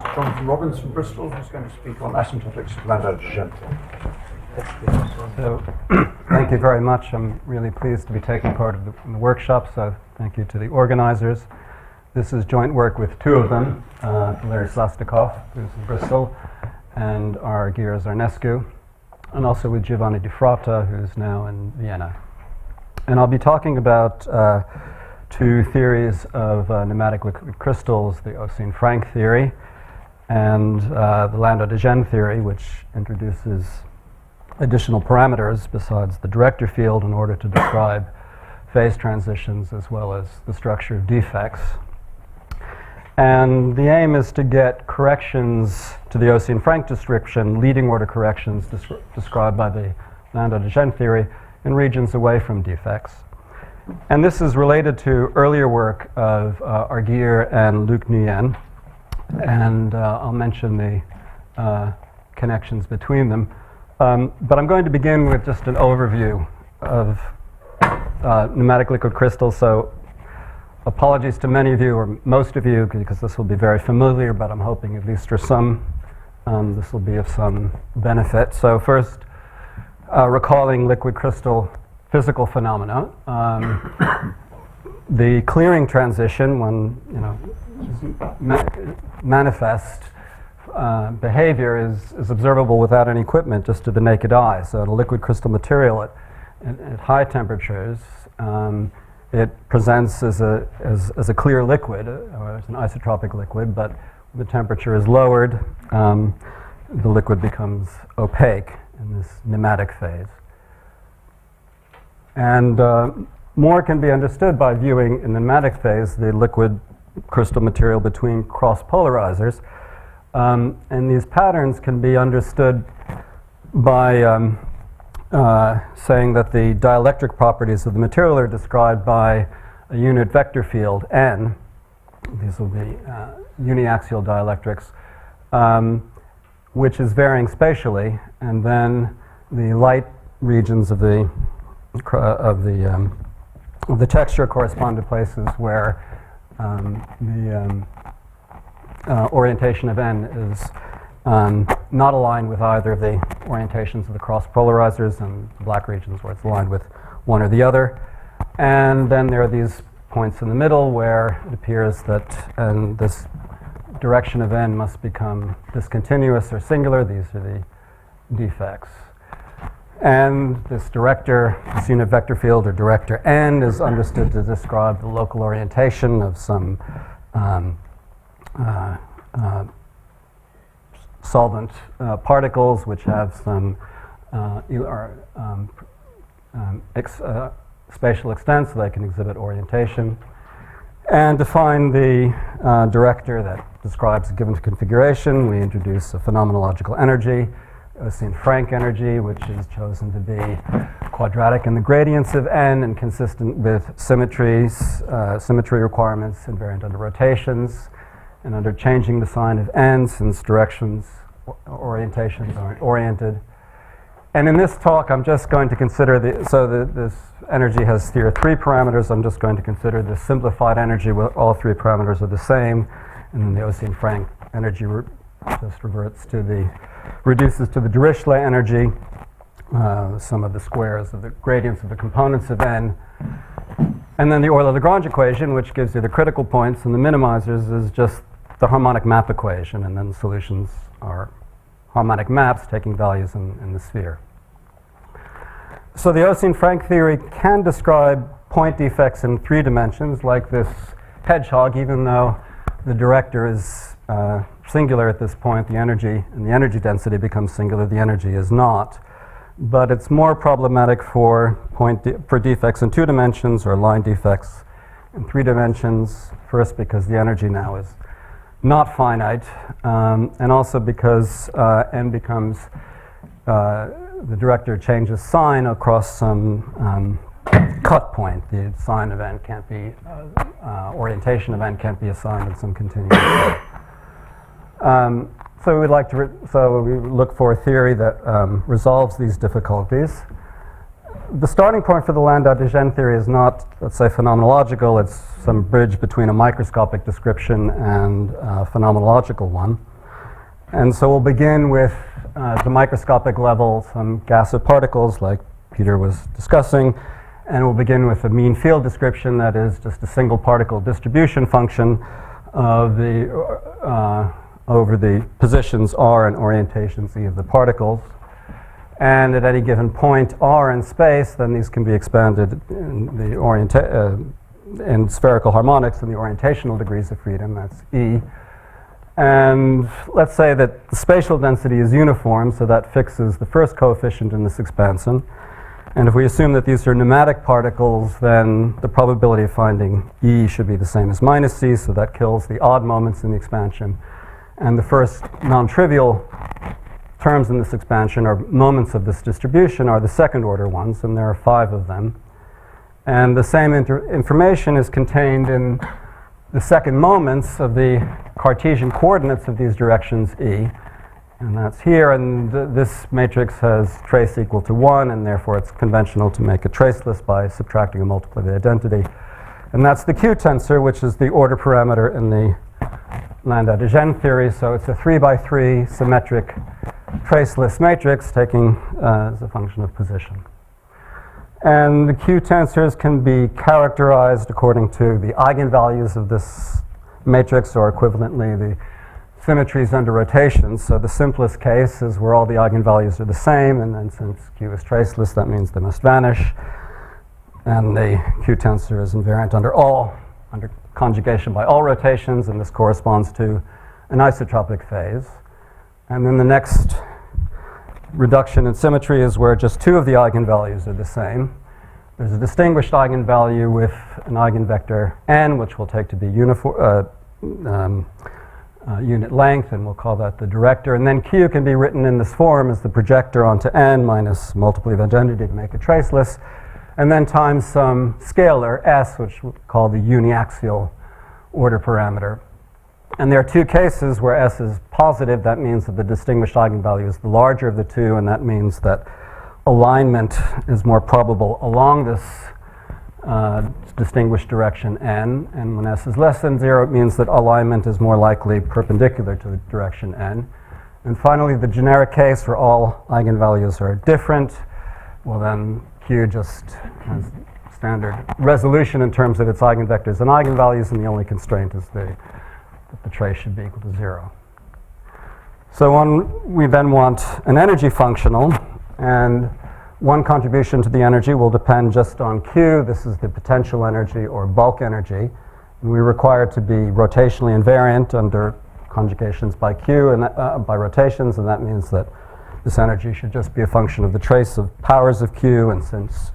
Jonathan Robbins from Bristol, who's going to speak on Asymptotics of Landau-de Gennes. So, thank you very much. I'm really pleased to be taking part in the workshop, so thank you to the organizers. This is joint work with two of them, Larry Slastikov, who's in Bristol, and our G di Zarnescu, and also with G di Fratta, who's now in Vienna. And I'll be talking about two theories of nematic liquid crystals, the Oseen-Frank theory and the Landau-de Gennes theory, which introduces additional parameters besides the director field in order to describe phase transitions as well as the structure of defects. And the aim is to get corrections to the Oseen-Frank description, leading order corrections described by the Landau-de Gennes theory, in regions away from defects. And this is related to earlier work of Arguer and Luc Nguyen, and I'll mention the connections between them. But I'm going to begin with just an overview of nematic liquid crystals. So apologies to many of you, or most of you, because this will be very familiar, but I'm hoping at least for some, this will be of some benefit. So first, recalling liquid crystal physical phenomena. The clearing transition, when manifest behavior is observable without any equipment, just to the naked eye. So in a liquid crystal material at high temperatures, it presents as a clear liquid, or as an isotropic liquid, but when the temperature is lowered, the liquid becomes opaque in this nematic phase. And more can be understood by viewing in the nematic phase the liquid crystal material between cross polarizers. And these patterns can be understood by saying that the dielectric properties of the material are described by a unit vector field n. These will be uniaxial dielectrics, which is varying spatially, and then the light regions of the texture correspond to places where the orientation of n is not aligned with either of the orientations of the cross polarizers, and the black regions where it's aligned with one or the other. And then there are these points in the middle where it appears that this direction of n must become discontinuous or singular. These are the defects. And this director, this unit vector field, or director n, is understood to describe the local orientation of some solvent particles which have some spatial extent, so they can exhibit orientation. And to find the director that describes a given configuration, we introduce a phenomenological energy, Oseen-Frank energy, which is chosen to be quadratic in the gradients of n and consistent with symmetry requirements invariant under rotations and under changing the sign of n, since directions orientations aren't oriented. And in this talk, I'm just going to consider this energy has here three parameters. I'm just going to consider the simplified energy where all three parameters are the same, and then the Oseen-Frank energy just reduces to the Dirichlet energy, sum of the squares of the gradients of the components of n. And then the Euler-Lagrange equation, which gives you the critical points, and the minimizers is just the harmonic map equation, and then the solutions are harmonic maps taking values in the sphere. So the Oseen-Frank theory can describe point defects in 3 dimensions, like this hedgehog, even though the director is singular at this point, the energy density becomes singular, the energy is not. But it's more problematic for defects in 2 dimensions, or line defects in 3 dimensions. First, because the energy now is not finite, and also because n becomes, the director changes sign across some cut point. The sign of n can't be, orientation of n can't be assigned at some continuous point. So we'd like to, we look for a theory that resolves these difficulties. the starting point for the Landau-de Gennes theory is not, let's say, phenomenological. It's some bridge between a microscopic description and a phenomenological one. And so we'll begin with the microscopic level, some gas of particles like Peter was discussing, and we'll begin with a mean field description that is just a single particle distribution function of over the positions R and orientations E of the particles. And at any given point R in space, then these can be expanded in the in spherical harmonics in the orientational degrees of freedom, that's E. And let's say that the spatial density is uniform, so that fixes the first coefficient in this expansion. And if we assume that these are nematic particles, then the probability of finding E should be the same as minus C, so that kills the odd moments in the expansion. And the first non-trivial terms in this expansion, or moments of this distribution, are the second order ones, and there are 5 of them. And the same information is contained in the second moments of the Cartesian coordinates of these directions E. And that's here, and this matrix has trace equal to 1, and therefore it's conventional to make a traceless by subtracting a multiply of the identity. And that's the Q tensor, which is the order parameter in the Landau-de Gennes theory. So it's a 3×3 symmetric traceless matrix taking as a function of position. And the Q tensors can be characterized according to the eigenvalues of this matrix, or equivalently the symmetries under rotations. So the simplest case is where all the eigenvalues are the same, and then since Q is traceless, that means they must vanish. And the Q tensor is invariant under conjugation by all rotations, and this corresponds to an isotropic phase. And then the next reduction in symmetry is where just 2 of the eigenvalues are the same. There's a distinguished eigenvalue with an eigenvector n, which we'll take to be unit length, and we'll call that the director. And then Q can be written in this form as the projector onto n minus multiply of identity to make it traceless, and then times some scalar s, which we'll call the uniaxial order parameter. And there are 2 cases where s is positive. That means that the distinguished eigenvalue is the larger of the 2, and that means that alignment is more probable along this distinguished direction n. And when s is less than 0, it means that alignment is more likely perpendicular to the direction n. And finally, the generic case where all eigenvalues are different, well then Q just has standard resolution in terms of its eigenvectors and eigenvalues, and the only constraint is that the trace should be equal to 0. So we then want an energy functional, and one contribution to the energy will depend just on Q. This is the potential energy or bulk energy. And we require it to be rotationally invariant under conjugations by Q and by rotations, and that means that this energy should just be a function of the trace of powers of Q, and since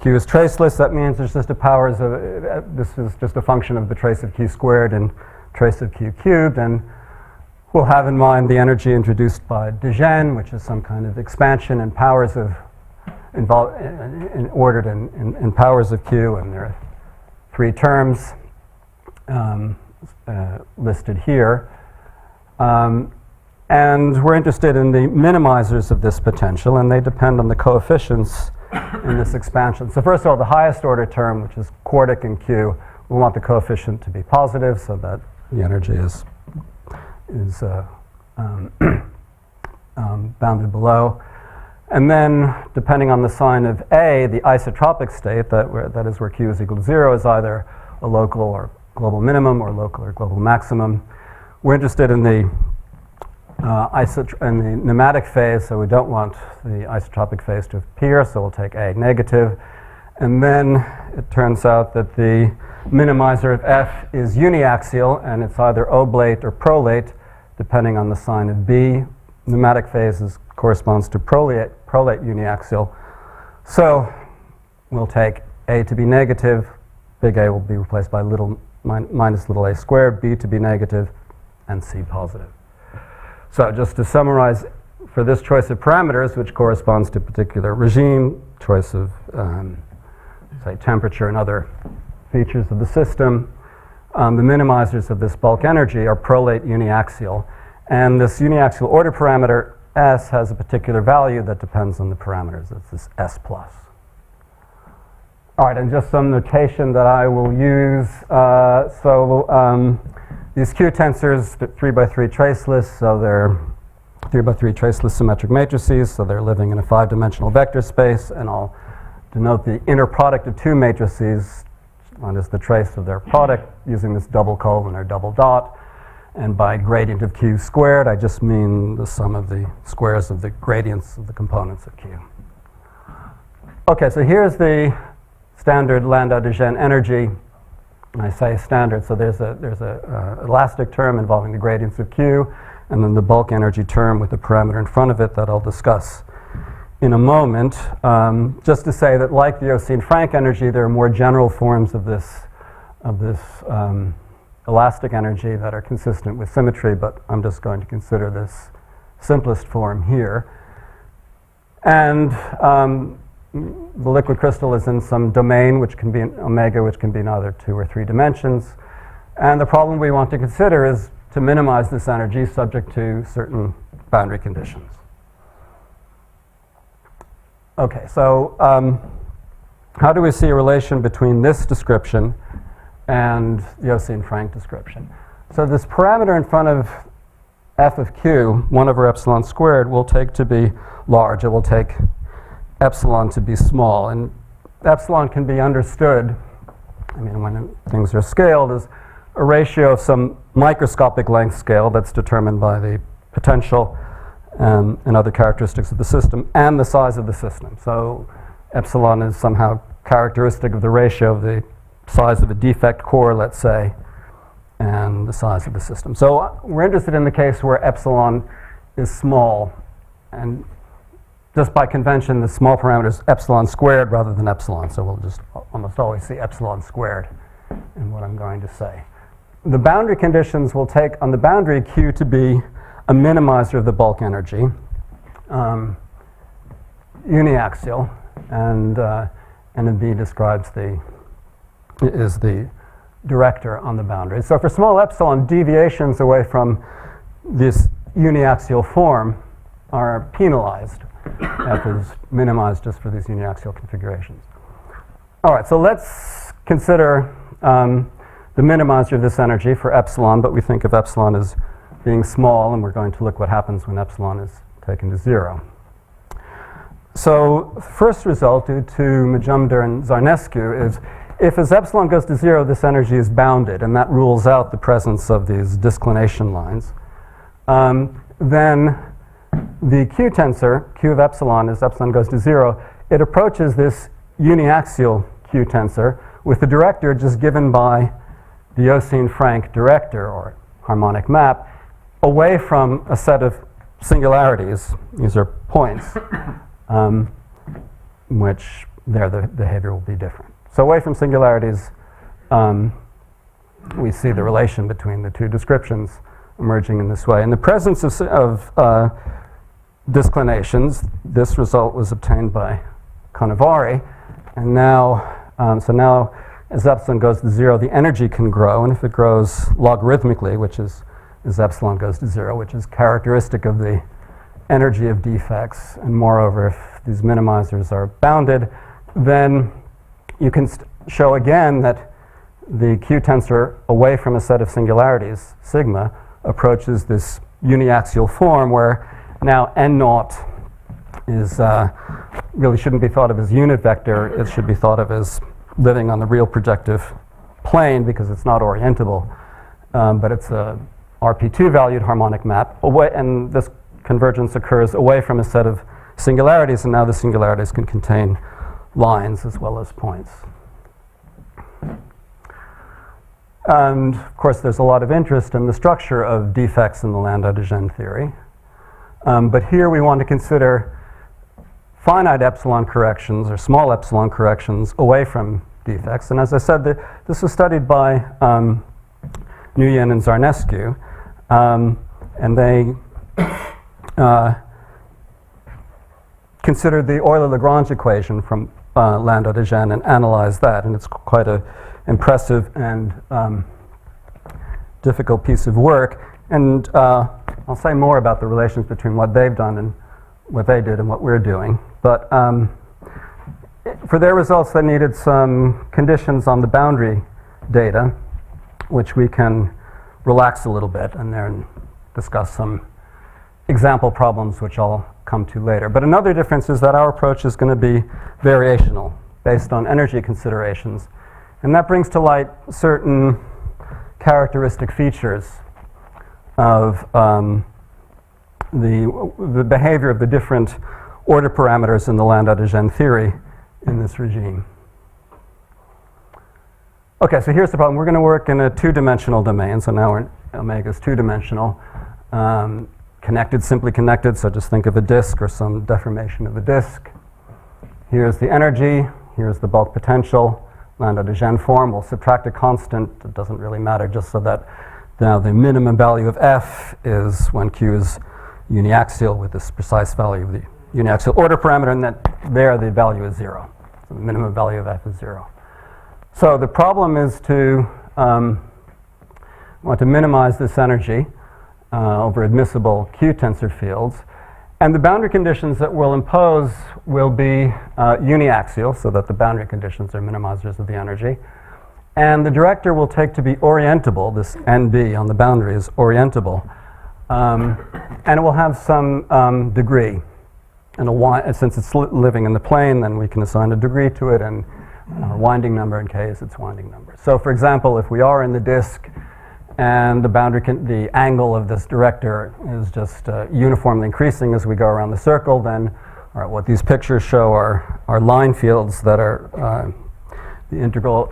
Q is traceless, that means there's just this is just a function of the trace of Q squared and trace of Q cubed, and we'll have in mind the energy introduced by de Gennes, which is some kind of expansion in powers of ordered in powers of Q, and there are 3 terms listed here. And we're interested in the minimizers of this potential, and they depend on the coefficients in this expansion. So first of all, the highest order term, which is quartic in Q, we want the coefficient to be positive so that the energy is bounded below. And then, depending on the sign of A, the isotropic state, that is where Q is equal to 0, is either a local or global minimum or local or global maximum. We're interested in the nematic phase, so we don't want the isotropic phase to appear, so we'll take A negative. And then it turns out that the minimizer of F is uniaxial, and it's either oblate or prolate, depending on the sign of B. Nematic phase corresponds to prolate uniaxial. So we'll take A to be negative, big A will be replaced by minus little a squared, B to be negative, and C positive. So just to summarize, for this choice of parameters, which corresponds to a particular regime, choice of, say, temperature and other features of the system, the minimizers of this bulk energy are prolate uniaxial. And this uniaxial order parameter S has a particular value that depends on the parameters. It's this S plus. All right, and just some notation that I will use. These Q tensors, 3x3 traceless, so they're 3x3 traceless symmetric matrices, so they're living in a 5-dimensional vector space, and I'll denote the inner product of two matrices, one is the trace of their product, using this double colon or double dot, and by gradient of Q squared, I just mean the sum of the squares of the gradients of the components of Q. Okay, so here's the standard Landau-de Gennes energy. I say standard, so there's a elastic term involving the gradients of Q, and then the bulk energy term with the parameter in front of it that I'll discuss in a moment. Just to say that, like the Oseen-Frank energy, there are more general forms of this elastic energy that are consistent with symmetry, but I'm just going to consider this simplest form here. And the liquid crystal is in some domain, which can be an omega, which can be in either 2 or 3 dimensions. And the problem we want to consider is to minimize this energy subject to certain boundary conditions. Okay, so how do we see a relation between this description and the Oseen-Frank description? So this parameter in front of f of q, 1 over epsilon squared, we'll take to be large. It will take epsilon to be small. And epsilon can be understood, I mean, when things are scaled, as a ratio of some microscopic length scale that's determined by the potential and other characteristics of the system and the size of the system. So epsilon is somehow characteristic of the ratio of the size of a defect core, let's say, and the size of the system. So we're interested in the case where epsilon is small, and just by convention, the small parameter is epsilon squared rather than epsilon, so we'll just almost always see epsilon squared in what I'm going to say. The boundary conditions will take on the boundary Q to be a minimizer of the bulk energy, uniaxial, and B describes is the director on the boundary. So for small epsilon, deviations away from this uniaxial form are penalized. F is minimized just for these uniaxial configurations. All right, so let's consider the minimizer of this energy for epsilon, but we think of epsilon as being small, and we're going to look what happens when epsilon is taken to 0. So the first result, due to Majumdar and Zarnescu, is if as epsilon goes to 0, this energy is bounded, and that rules out the presence of these disclination lines, then the Q tensor, Q of epsilon, as epsilon goes to 0, it approaches this uniaxial Q tensor with the director just given by the Oseen-Frank director, or harmonic map, away from a set of singularities. These are points, which there the behavior will be different. So away from singularities, we see the relation between the two descriptions emerging in this way. In the presence of disclinations, this result was obtained by Cannavaro, and now, now as epsilon goes to 0, the energy can grow, and if it grows logarithmically, which is as epsilon goes to 0, which is characteristic of the energy of defects, and moreover, if these minimizers are bounded, then you can show again that the Q tensor away from a set of singularities, sigma, approaches this uniaxial form where now n naught is really shouldn't be thought of as unit vector. It should be thought of as living on the real projective plane because it's not orientable, but it's a RP2 valued harmonic map away, and this convergence occurs away from a set of singularities, and now the singularities can contain lines as well as points. And of course, there's a lot of interest in the structure of defects in the Landau-de Gennes theory. But here we want to consider finite epsilon corrections or small epsilon corrections away from defects. And as I said, this was studied by Nguyen and Zarnescu, and they considered the Euler-Lagrange equation from Landau-de Gennes and analyzed that, and it's quite an impressive and difficult piece of work. And I'll say more about the relations between what they've done and what they did and what we're doing. But for their results, they needed some conditions on the boundary data, which we can relax a little bit and then discuss some example problems, which I'll come to later. But another difference is that our approach is going to be variational, based on energy considerations. And that brings to light certain characteristic features of the behavior of the different order parameters in the Landau-de Gennes theory in this regime. Okay, so here's the problem. We're going to work in a two-dimensional domain. So now omega is two-dimensional. Connected, simply connected, so just think of a disk or some deformation of a disk. Here's the energy. Here's the bulk potential. Landau-de Gennes form. We'll subtract a constant. It doesn't really matter, just so that now the minimum value of f is when q is uniaxial with this precise value of the uniaxial order parameter, and that there the value is 0. So the minimum value of f is 0. So the problem is to want to minimize this energy over admissible Q tensor fields. And the boundary conditions that we'll impose will be uniaxial, so that the boundary conditions are minimizers of the energy. And the director will take to be orientable. This NB on the boundary is orientable. And it will have some degree. And since it's living in the plane, then we can assign a degree to it, and our winding number in K is its winding number. So for example, if we are in the disk and the angle of this director is just uniformly increasing as we go around the circle, then what these pictures show are line fields that are the integral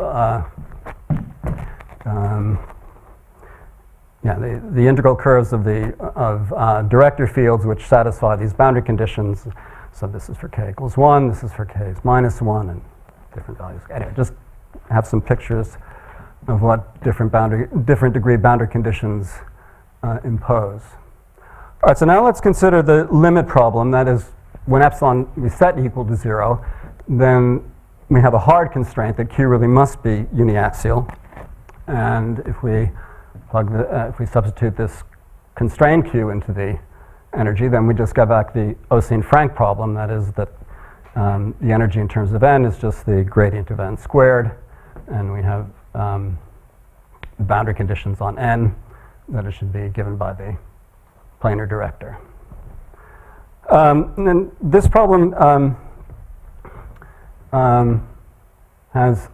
the integral curves of director fields which satisfy these boundary conditions. So this is for k equals 1, this is for k is minus 1, and different values. Anyway, just have some pictures of what different degree boundary conditions impose. All right, so now let's consider the limit problem. That is, when epsilon we set equal to 0, then we have a hard constraint that Q really must be uniaxial. And if we substitute this constrained Q into the energy, then we just get back the Oseen-Frank problem. That is that the energy in terms of n is just the gradient of n squared, and we have the boundary conditions on n that it should be given by the planar director. And then this problem has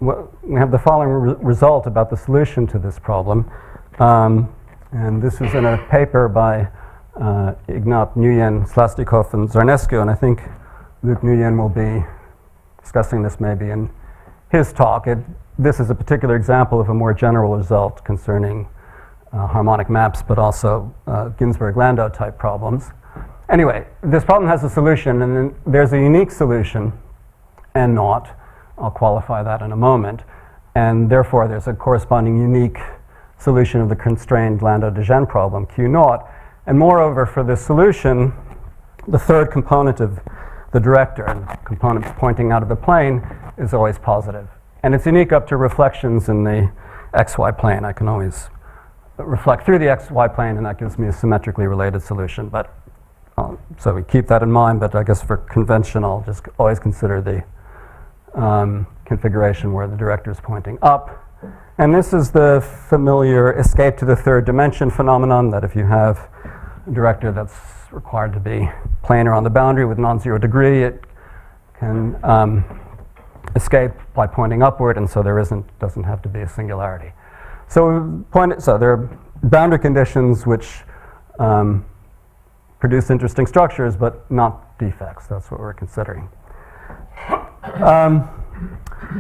we have the following result about the solution to this problem. And this is in a paper by Ignat Nguyen, Slastikov and Zarnescu, and I think Luc Nguyen will be discussing this maybe in his talk. This is a particular example of a more general result concerning harmonic maps, but also Ginzburg-Landau type problems. Anyway, this problem has a solution, and then there's a unique solution, n naught. I'll qualify that in a moment. And therefore, there's a corresponding unique solution of the constrained Landau-de Gennes problem, Q naught. And moreover, for this solution, the third component of the director, and component pointing out of the plane, is always positive. And it's unique up to reflections in the xy plane. I can always reflect through the xy plane, and that gives me a symmetrically related solution. But so we keep that in mind, but I guess for convention, I'll just always consider the configuration where the director is pointing up. And this is the familiar escape to the third dimension phenomenon, that if you have a director that's required to be planar on the boundary with non-zero degree, it can escape by pointing upward, and so there doesn't have to be a singularity. So there are boundary conditions which produce interesting structures, but not defects. That's what we're considering.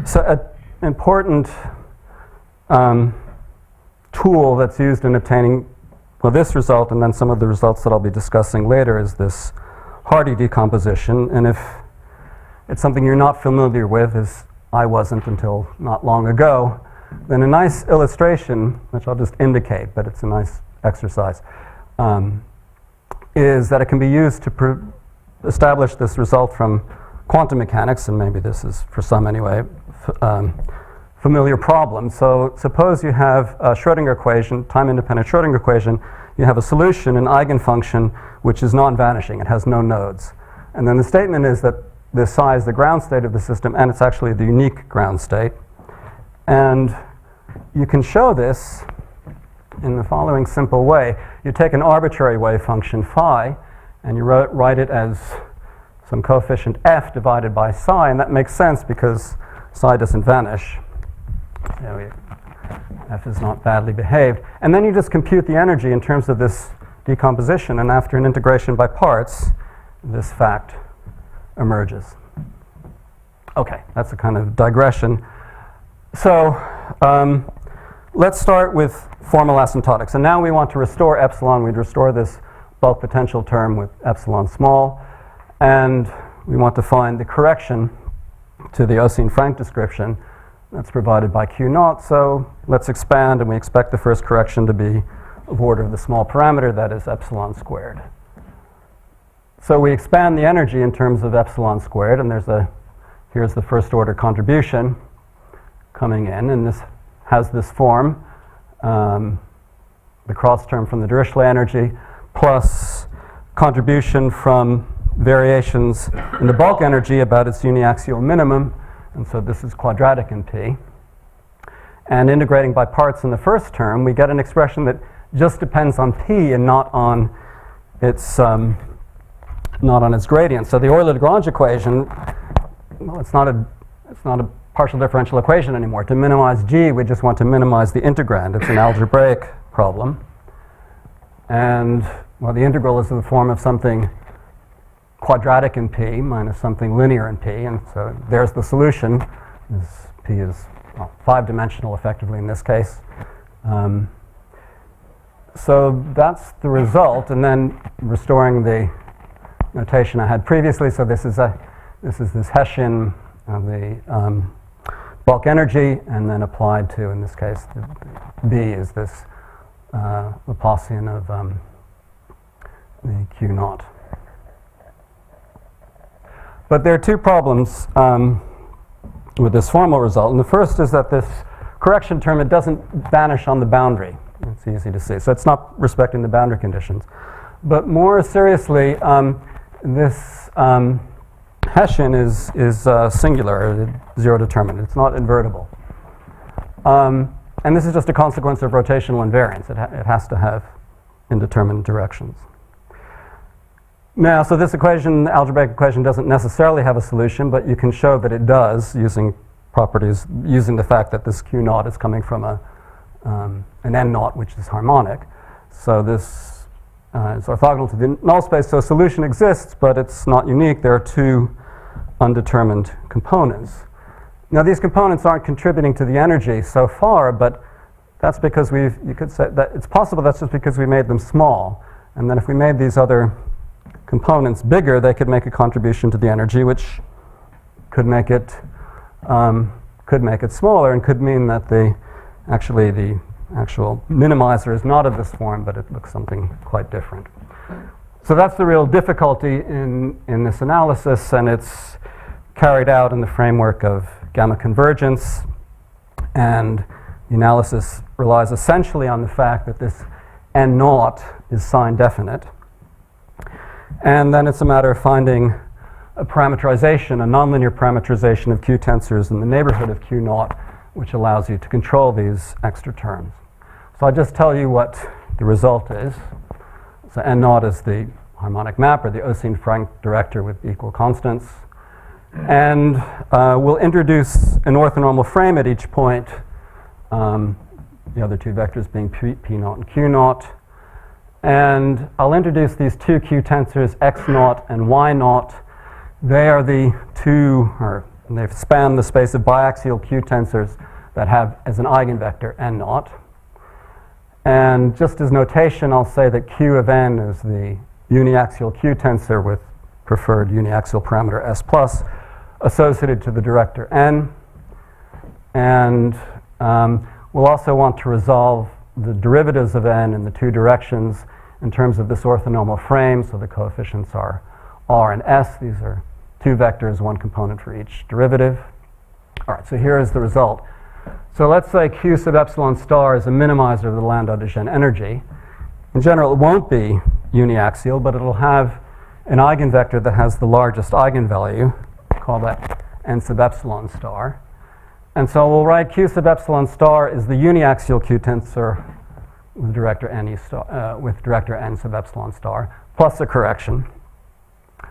So an important tool that's used in obtaining this result, and then some of the results that I'll be discussing later, is this Hardy decomposition. And if it's something you're not familiar with, as I wasn't until not long ago, then a nice illustration, which I'll just indicate, but it's a nice exercise, is that it can be used to establish this result from quantum mechanics, and maybe this is, for some anyway, familiar problem. So suppose you have a Schrödinger equation, time-independent Schrödinger equation. You have a solution, an eigenfunction, which is non-vanishing. It has no nodes. And then the statement is that this psi is the ground state of the system, and it's actually the unique ground state. And you can show this in the following simple way. You take an arbitrary wave function phi, and you write it as some coefficient f divided by psi, and that makes sense because psi doesn't vanish. F is not badly behaved. And then you just compute the energy in terms of this decomposition, and after an integration by parts, this fact emerges. Okay, that's a kind of digression. So let's start with formal asymptotics. And now we want to restore epsilon. We'd restore this bulk potential term with epsilon small. And we want to find the correction to the Oseen-Frank description that's provided by Q naught. So let's expand, and we expect the first correction to be of order of the small parameter, that is epsilon squared. So we expand the energy in terms of epsilon squared, and here's the first order contribution coming in, and this has this form, the cross term from the Dirichlet energy, plus contribution from variations in the bulk energy about its uniaxial minimum, and so this is quadratic in P. And integrating by parts in the first term, we get an expression that just depends on P and not on its gradient. So the Euler-Lagrange equation, well, it's not a partial differential equation anymore. To minimize G, we just want to minimize the integrand. It's an algebraic problem. And, well, the integral is in the form of something quadratic in P minus something linear in P, and so there's the solution. P is, well, 5-dimensional effectively in this case. So that's the result, and then restoring the notation I had previously. So this is this Hessian of the bulk energy, and then applied to, in this case, the B is this Laplacian of the Q naught. But there are two problems with this formal result, and the first is that this correction term, it doesn't vanish on the boundary. It's easy to see. So it's not respecting the boundary conditions. But more seriously, this Hessian is singular, zero determinant. It's not invertible. And this is just a consequence of rotational invariance. It has to have indeterminate directions. Now, so this equation, the algebraic equation, doesn't necessarily have a solution, but you can show that it does using properties, using the fact that this Q naught is coming from an N naught, which is harmonic. So this is orthogonal to the null space. So a solution exists, but it's not unique. There are two undetermined components. Now, these components aren't contributing to the energy so far, but that's because you could say that it's possible that's just because we made them small. And then if we made these other components bigger, they could make a contribution to the energy, which could make it smaller, and could mean that the actual minimizer is not of this form, but it looks something quite different. So that's the real difficulty in this analysis, and it's carried out in the framework of Gamma-convergence, and the analysis relies essentially on the fact that this N naught is sign definite. And then it's a matter of finding a parameterization, a nonlinear parameterization of Q tensors in the neighborhood of Q naught, which allows you to control these extra terms. So I'll just tell you what the result is. So N naught is the harmonic map, or the Oseen-Frank director with equal constants. And we'll introduce an orthonormal frame at each point, the other two vectors being P naught and Q naught. And I'll introduce these two Q tensors, X naught and Y naught. They are the two, or they've spanned the space of biaxial Q tensors that have as an eigenvector N naught. And just as notation, I'll say that Q of N is the uniaxial Q tensor with preferred uniaxial parameter S plus associated to the director N. And we'll also want to resolve the derivatives of N in the two directions in terms of this orthonormal frame. So the coefficients are R and S. These are two vectors, one component for each derivative. All right, so here is the result. So let's say Q sub epsilon star is a minimizer of the Landau-de Gennes energy. In general, it won't be uniaxial, but it'll have an eigenvector that has the largest eigenvalue, call that n sub epsilon star. And so we'll write q sub epsilon star is the uniaxial Q tensor with director n sub epsilon star plus a correction.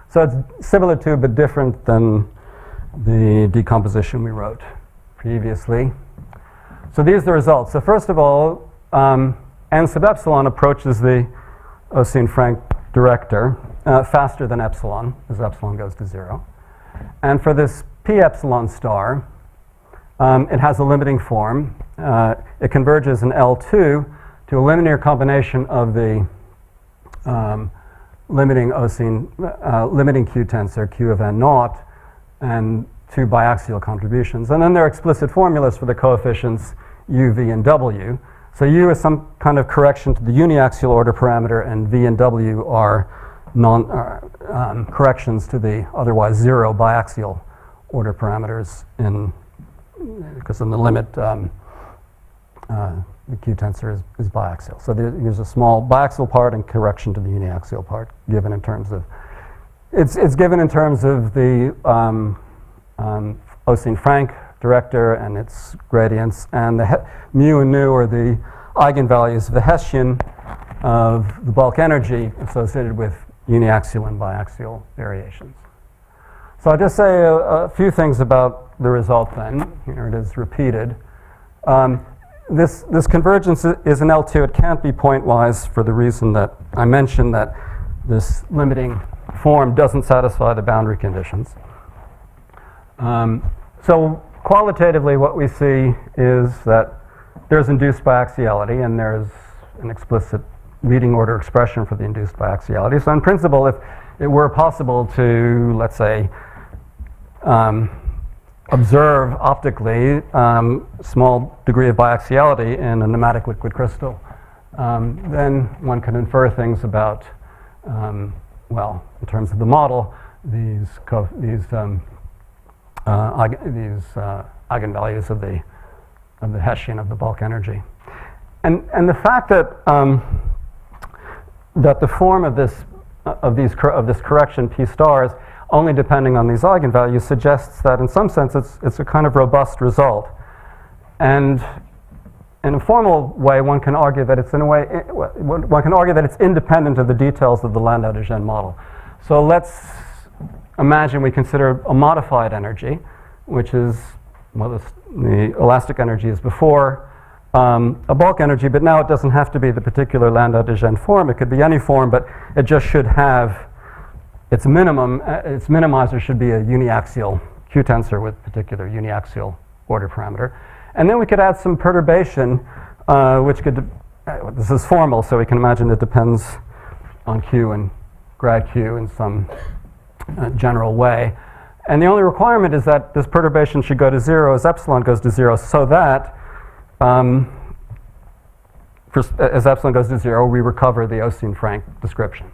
So it's similar to but different than the decomposition we wrote previously. So these are the results. So first of all, n sub epsilon approaches the Oseen-Frank director faster than epsilon, as epsilon goes to 0. And for this p epsilon star, it has a limiting form. It converges in L2 to a linear combination of the limiting Q tensor, Q of n naught, and two biaxial contributions. And then there are explicit formulas for the coefficients u, v, and w. So u is some kind of correction to the uniaxial order parameter, and v and w are corrections to the otherwise 0 biaxial order parameters because in the limit the Q tensor is biaxial. So there's a small biaxial part and correction to the uniaxial part given in terms of it's given in terms of the Oseen-Frank director and its gradients, and the mu and nu are the eigenvalues of the Hessian of the bulk energy associated with uniaxial and biaxial variations. So I'll just say a few things about the result then. Here it is repeated. This convergence is in L2. It can't be pointwise for the reason that I mentioned, that this limiting form doesn't satisfy the boundary conditions. So qualitatively what we see is that there's induced biaxiality and there's an explicit leading order expression for the induced biaxiality. So in principle, if it were possible to, let's say, observe optically small degree of biaxiality in a nematic liquid crystal, then one can infer things about, well, in terms of the model, these eigenvalues of the Hessian of the bulk energy, and the fact that that the form of this correction p stars only depending on these eigenvalues suggests that in some sense it's a kind of robust result, and in a formal way one can argue that it's independent of the details of the Landau-de Gennes model. So let's imagine we consider a modified energy, which is, well, the elastic energy is before a bulk energy, but now it doesn't have to be the particular Landau-de Gennes form. It could be any form, but it just should have its minimum, its minimizer should be a uniaxial Q tensor with particular uniaxial order parameter. And then we could add some perturbation, which could, this is formal, so we can imagine it depends on Q and grad Q in some general way. And the only requirement is that this perturbation should go to 0 as epsilon goes to 0, so that as epsilon goes to 0, we recover the Oseen-Frank description.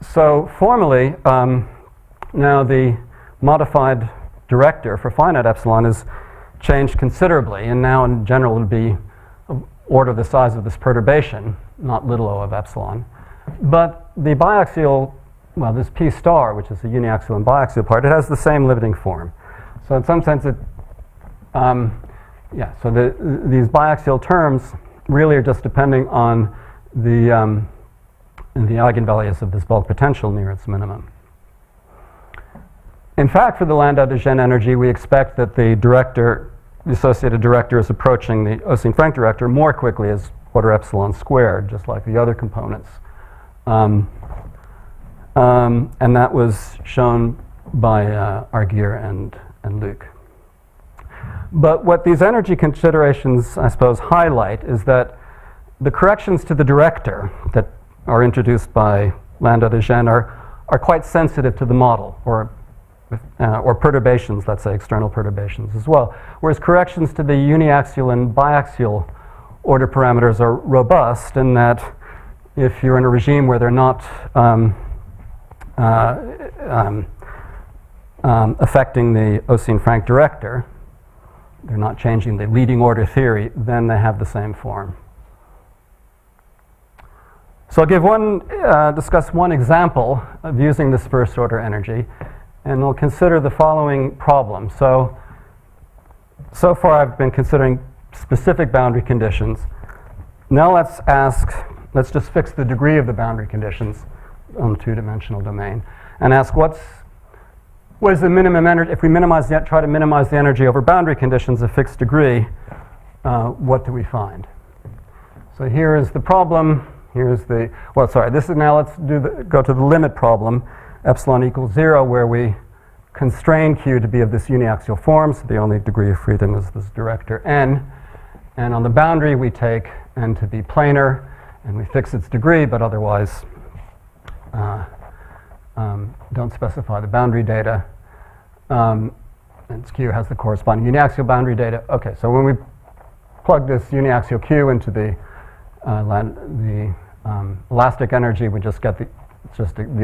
So formally, now the modified director for finite epsilon is changed considerably, and now in general it would be order the size of this perturbation, not little o of epsilon. But the biaxial, well, this p star, which is the uniaxial and biaxial part, it has the same limiting form. So in some sense, so these biaxial terms really are just depending on the eigenvalues of this bulk potential near its minimum. In fact, for the Landau-de Gennes energy, we expect that the associated director is approaching the Oseen-Frank director more quickly as order epsilon squared, just like the other components. And that was shown by Arguer and Luc. But what these energy considerations, I suppose, highlight is that the corrections to the director that are introduced by Landau-de Gennes are quite sensitive to the model, or perturbations, let's say external perturbations as well. Whereas corrections to the uniaxial and biaxial order parameters are robust in that if you're in a regime where they're not affecting the Oseen-Frank director, they're not changing the leading order theory, then they have the same form. So I'll give discuss one example of using this first order energy. and we'll consider the following problem. So far I've been considering specific boundary conditions. Now let's just fix the degree of the boundary conditions on the two-dimensional domain and ask what is the minimum energy. If we try to minimize the energy over boundary conditions of fixed degree, what do we find? So here is the problem. Here's the, this is now, let's go to the limit problem, epsilon equals 0, where we constrain Q to be of this uniaxial form, so the only degree of freedom is this director n. And on the boundary, we take n to be planar, and we fix its degree, but otherwise don't specify the boundary data. And Q has the corresponding uniaxial boundary data. Okay, so when we plug this uniaxial Q into the elastic energy, we just get the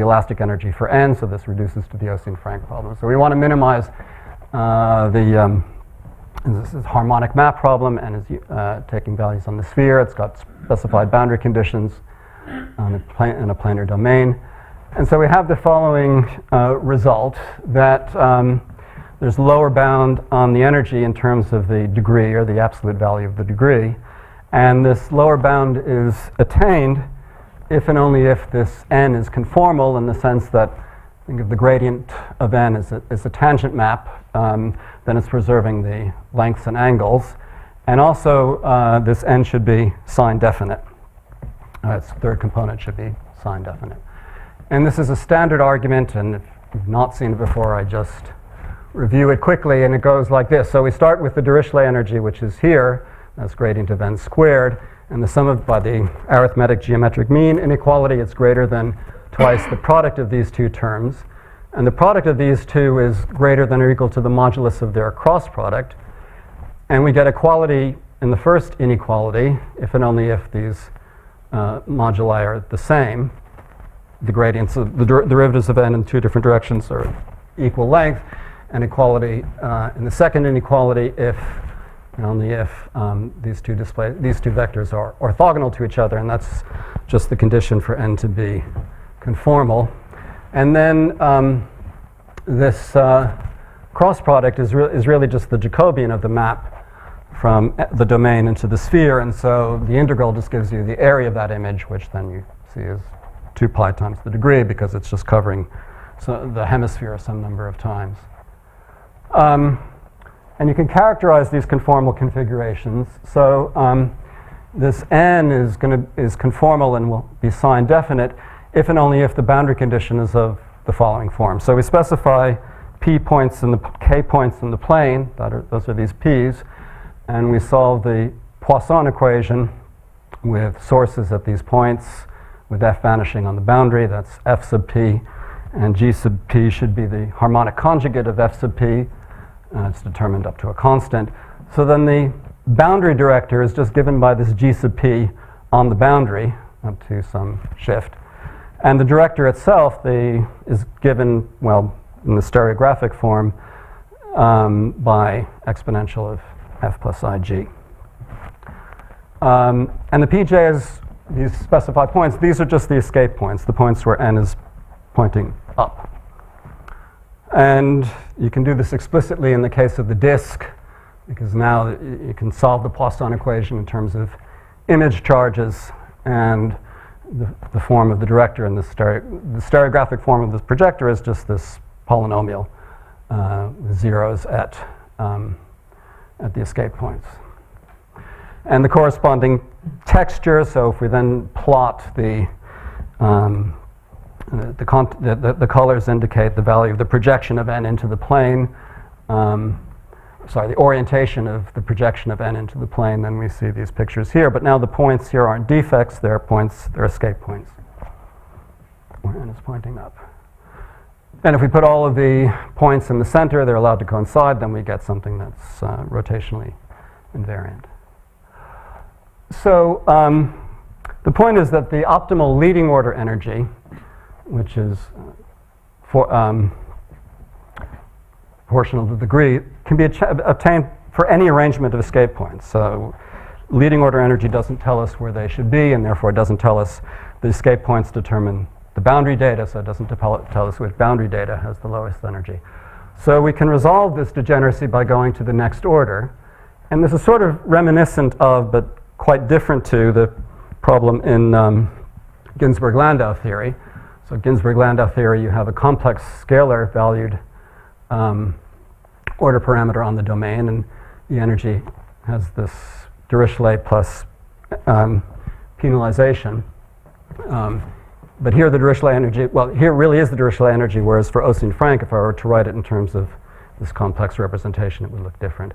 elastic energy for n, so this reduces to the Oseen-Frank problem. So we want to minimize this is harmonic map problem, and is taking values on the sphere. It's got specified boundary conditions in a planar domain. And so we have the following result, that there's lower bound on the energy in terms of the degree, or the absolute value of the degree. And this lower bound is attained if and only if this n is conformal, in the sense that, think of the gradient of n as a tangent map, then it's preserving the lengths and angles. And also, this n should be sign definite. Its third component should be sign definite. And this is a standard argument, and if you've not seen it before, I just review it quickly, and it goes like this. So we start with the Dirichlet energy, which is here. That's gradient of n squared. And the sum of, by the arithmetic geometric mean inequality, it's greater than twice the product of these two terms. And the product of these two is greater than or equal to the modulus of their cross product. And we get equality in the first inequality, if and only if these moduli are the same. The gradients of the derivatives of n in two different directions are equal length. And equality in the second inequality if and only if these two vectors are orthogonal to each other, and that's just the condition for n to be conformal. And then this cross product is really just the Jacobian of the map from the domain into the sphere, and so the integral just gives you the area of that image, which then you see is 2 pi times the degree, because it's just covering the hemisphere some number of times. And you can characterize these conformal configurations. So this n is conformal and will be sign definite if and only if the boundary condition is of the following form. So we specify p points and k points in the plane. Those are these p's, and we solve the Poisson equation with sources at these points, with f vanishing on the boundary. That's f sub p, and g sub p should be the harmonic conjugate of f sub p. It's determined up to a constant. So then the boundary director is just given by this g sub p on the boundary up to some shift. And the director itself is given, well, in the stereographic form by exponential of f plus ig. And the pj's, these specified points, these are just the escape points, the points where n is pointing up. And you can do this explicitly in the case of the disk, because now you can solve the Poisson equation in terms of image charges and the form of the director. And the stereographic form of this projector is just this polynomial with zeros at the escape points. And the corresponding texture, so if we then plot the colors indicate the value of the projection of n into the plane, the orientation of the projection of n into the plane, then we see these pictures here. But now the points here aren't defects, they're points, they're escape points, where n is pointing up. And if we put all of the points in the center, they're allowed to coincide, then we get something that's rotationally invariant. So the point is that the optimal leading order energy, which is proportional to the degree, can be obtained for any arrangement of escape points. So leading order energy doesn't tell us where they should be, and therefore it doesn't tell us the escape points determine the boundary data, so it doesn't tell us which boundary data has the lowest energy. So we can resolve this degeneracy by going to the next order. And this is sort of reminiscent of, but quite different to, the problem in Ginzburg-Landau theory. So Ginzburg-Landau theory, you have a complex scalar valued order parameter on the domain, and the energy has this Dirichlet plus penalization. But here the Dirichlet energy, well, here really is the Dirichlet energy, whereas for Oseen-Frank, if I were to write it in terms of this complex representation, it would look different.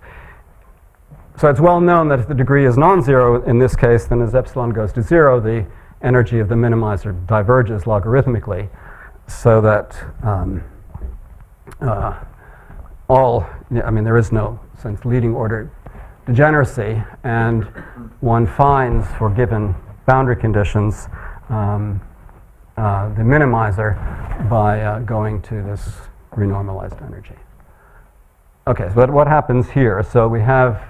So it's well known that if the degree is non-zero in this case, then as epsilon goes to 0, the energy of the minimizer diverges logarithmically, so that there is no sense leading order degeneracy, and one finds for given boundary conditions the minimizer by going to this renormalized energy. Okay, so what happens here? So we have,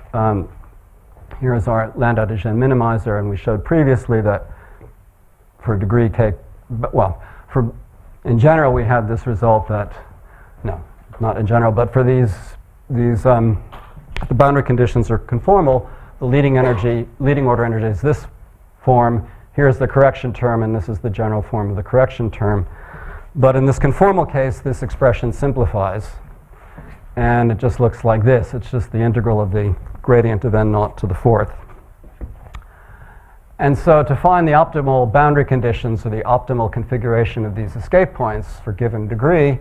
here is our Landau-de Gennes minimizer, and we showed previously that for degree k, in general we have this result that, no, not in general, but for these the boundary conditions are conformal, the leading order energy is this form. Here's the correction term, and this is the general form of the correction term. But in this conformal case, this expression simplifies, and it just looks like this. It's just the integral of the gradient of n0 to the fourth. And so to find the optimal boundary conditions or the optimal configuration of these escape points for given degree,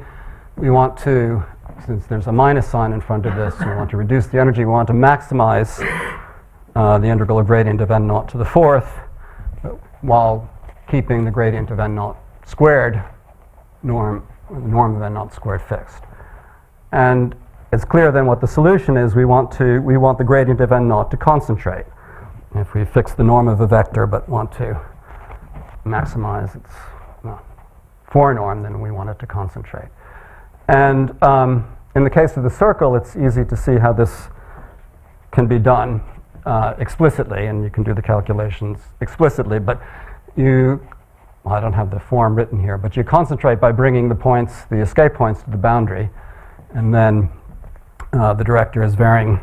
we want to, since there's a minus sign in front of this, we want to reduce the energy. We want to maximize the integral of gradient of n0 to the fourth, while keeping the gradient of n0 squared norm of n0 squared fixed. And it's clear then what the solution is. We want the gradient of n0 to concentrate. If we fix the norm of a vector but want to maximize its forenorm, then we want it to concentrate. And in the case of the circle, it's easy to see how this can be done explicitly, and you can do the calculations explicitly, but I don't have the form written here, but you concentrate by bringing the escape points to the boundary, and then the director is varying.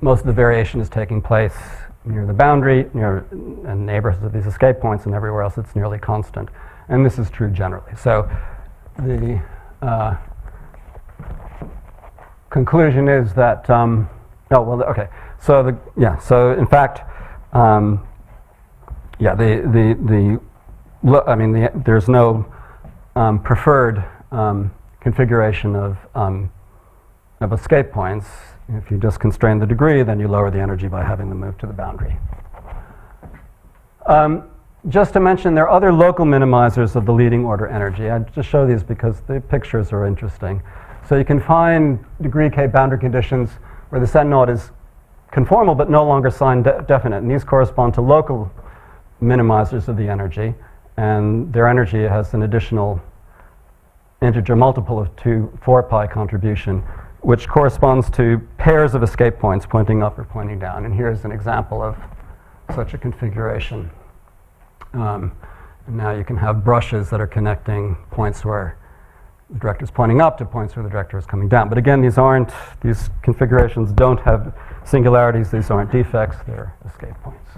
Most of the variation is taking place near the boundary, and neighborhoods of these escape points, and everywhere else it's nearly constant. And this is true generally. So the conclusion is that, So in fact, there's no preferred configuration of escape points. If you just constrain the degree, then you lower the energy by having them move to the boundary. Just to mention, there are other local minimizers of the leading order energy. I just show these because the pictures are interesting. So you can find degree k boundary conditions where the set naught is conformal but no longer sign definite, and these correspond to local minimizers of the energy, and their energy has an additional integer multiple of 4 pi contribution, which corresponds to pairs of escape points pointing up or pointing down. And here's an example of such a configuration. And now you can have brushes that are connecting points where the director is pointing up to points where the director is coming down. But again, these configurations don't have singularities. These aren't defects. They're escape points.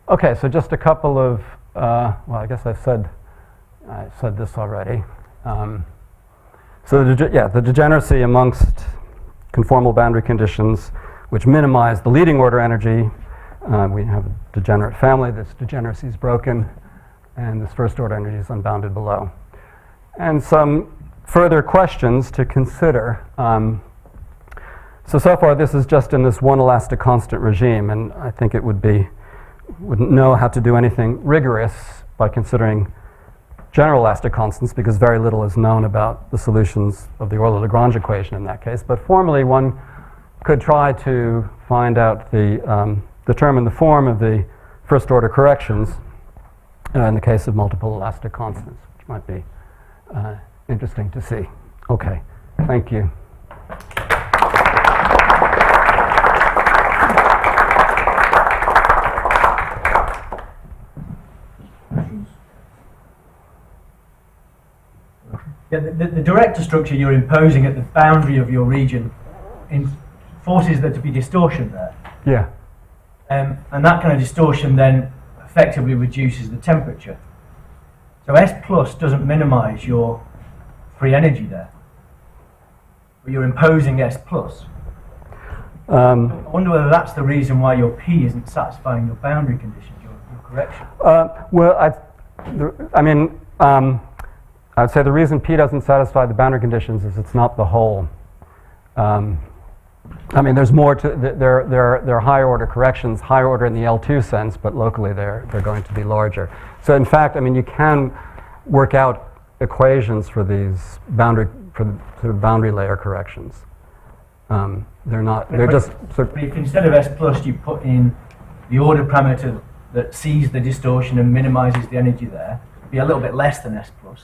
Okay, so just a couple of, I guess I said this already. So the degeneracy amongst conformal boundary conditions which minimize the leading order energy. We have a degenerate family. This degeneracy is broken, and this first order energy is unbounded below. And some further questions to consider. So far this is just in this one elastic constant regime, and I think it wouldn't know how to do anything rigorous by considering general elastic constants, because very little is known about the solutions of the Euler-Lagrange equation in that case. But formally, one could try to find out determine the form of the first order corrections in the case of multiple elastic constants, which might be interesting to see. Okay, thank you. the director structure you're imposing at the boundary of your region forces there to be distortion there. Yeah. And that kind of distortion then effectively reduces the temperature. So S plus doesn't minimize your free energy there. But you're imposing S plus. I wonder whether that's the reason why your P isn't satisfying your boundary conditions, your correction. Well, I would say the reason P doesn't satisfy the boundary conditions is it's not the whole. There's more to there are higher order corrections, higher order in the L2 sense, but locally they're going to be larger. So in fact, you can work out equations for these boundary layer corrections. They're just sort of. But if instead of S plus you put in the order parameter that sees the distortion and minimizes the energy there, be a little bit less than S plus.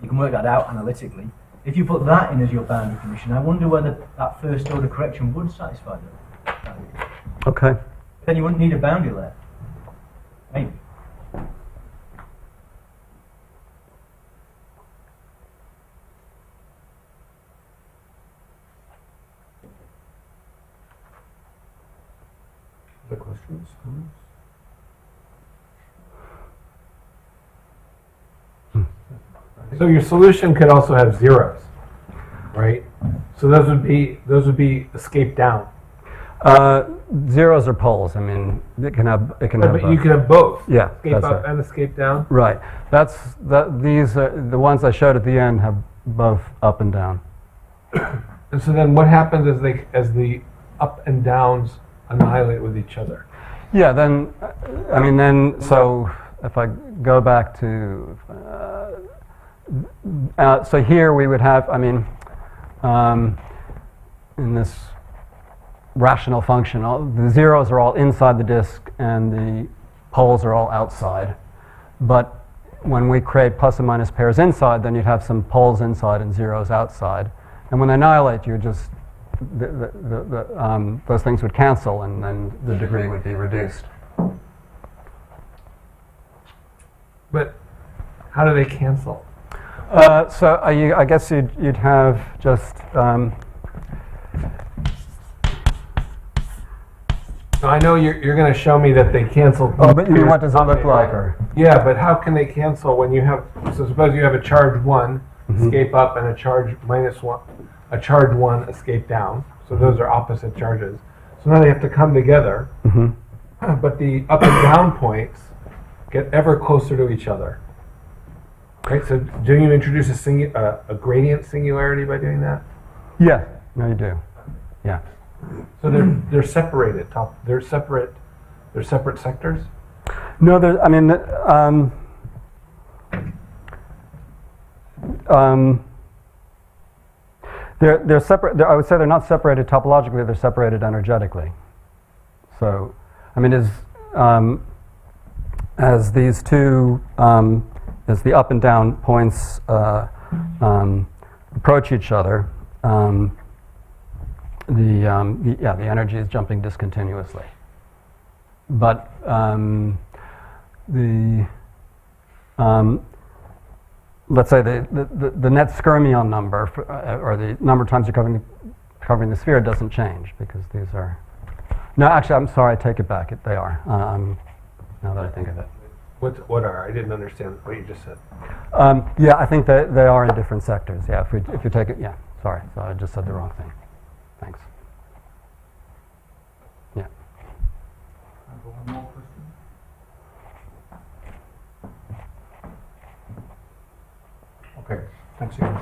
You can work that out analytically. If you put that in as your boundary condition, I wonder whether that first order correction would satisfy that. Okay. Then you wouldn't need a boundary layer. Maybe. Other questions? Comments? So your solution could also have zeros, right? So those would be escape down. Zeros are poles. It can have. But you can have both. Yeah, Escape that's up right. and escape down. Right. These the ones I showed at the end have both up and down. And so then what happens as the up and downs annihilate with each other? Yeah. So if I go back to. So here we would have, in this rational function, the zeros are all inside the disk and the poles are all outside. But when we create plus and minus pairs inside, then you'd have some poles inside and zeros outside. And when they annihilate, you just, those things would cancel and then the degree would be reduced. But how do they cancel? I guess you'd have just. So I know you're going to show me that they cancel. Oh, but what does it look like? Or? Yeah, but how can they cancel when you have? So suppose you have a charge 1 escape up and a charge -1, a charge 1 escape down. So those are opposite charges. So now they have to come together. But the up and down points get ever closer to each other. Right, so do you introduce a gradient singularity by doing that? Yeah, no, you do. Yeah. So they're separated. They're separate sectors. No, they're separate. I would say they're not separated topologically. They're separated energetically. So, as these two. As the up and down points approach each other, the energy is jumping discontinuously. But let's say the net skyrmion number, or the number of times you're covering the sphere, doesn't change because these are. No, actually, I'm sorry. I take it back. They are. Now that I think of it. What are? I didn't understand what you just said. Yeah, I think that they are in different sectors. Yeah, if you take it, yeah. Sorry, so I just said the wrong thing. Thanks. Yeah. One more question. Okay, thanks again.